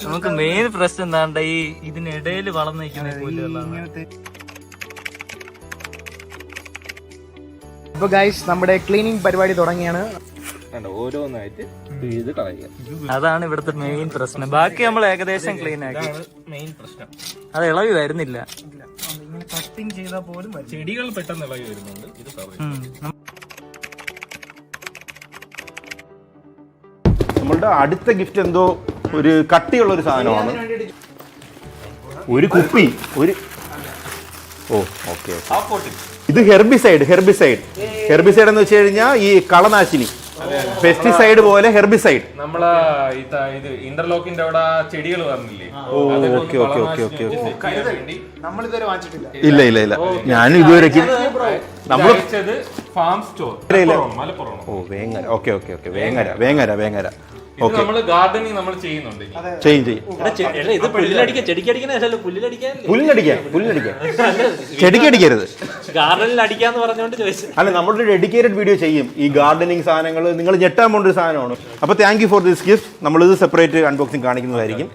നമുക്ക് മെയിൻ പ്രശ്നം എന്താണ്ട് ഈ ഇതിനിടയിൽ വളർന്നു നിൽക്കുന്ന പുല്ലുകളാണ്. അപ്പൊ ഗൈസ് നമ്മുടെ ക്ലീനിങ് പരിപാടി തുടങ്ങിയാണ്. ഓരോന്നായിട്ട് ചെയ്ത് കളയുക. അതാണ് ഇവിടുത്തെ മെയിൻ പ്രശ്നം. ബാക്കി നമ്മൾ ഏകദേശം ക്ലീൻ ആക്കി. മെയിൻ പ്രശ്നം അത് ഇളവി വരുന്നില്ല. ഇങ്ങനെ കട്ടിങ് ചെയ്താൽ പോലും ചെടികൾ പെട്ടെന്ന് ഇളകി വരുന്നുണ്ട്. ഇത് നമ്മളുടെ അടുത്ത ഗിഫ്റ്റ് എന്തോ ഒരു കട്ടിയുള്ള ഒരു സാധനമാണ്. ഒരു കുപ്പി ഒരു ഓക്കെ. ഇത് ഹെർബിസൈഡ് എന്ന് വെച്ച് കഴിഞ്ഞാൽ ഈ കളനാശിനി, പെസ്റ്റിസൈഡ് പോലെ ഹെർബിസൈഡ്. നമ്മളെ ഇത് ഇന്റർലോക്കിന്റെ അവിടെ ചെടികൾ പറഞ്ഞില്ലേ? നമ്മളിതുവരെ വാങ്ങിച്ചിട്ടില്ല. ഇല്ല ഞാനും ഇതുവരെ നമ്മൾ farm store Malappuram. Vengara. Okay Vengara. നമ്മള് ഗാർഡനിങ് നമ്മൾ ചെയ്യുന്നുണ്ട്. ഇത് പുല്ലിലടിക്കാൻ ചെടിക്കടിക്കാനല്ലോ, പുല്ലിലടിക്കാൻ ചെടിക്കടിക്കരുത്, ഗാർഡനിൽ അടിക്കാന്ന് പറഞ്ഞോണ്ട് ചോദിച്ചു. അല്ല, നമ്മളൊരു ഡെഡിക്കേറ്റഡ് വീഡിയോ ചെയ്യും ഈ ഗാർഡനിങ് സാധനങ്ങൾ. നിങ്ങൾ ഞെട്ടാൻ പോണ്ട ഒരു സാധനമാണ്. അപ്പോൾ thank you for this gift. നമ്മളിത് സെപ്പറേറ്റ് അൺബോക്സിങ് കാണിക്കുന്നതായിരിക്കും.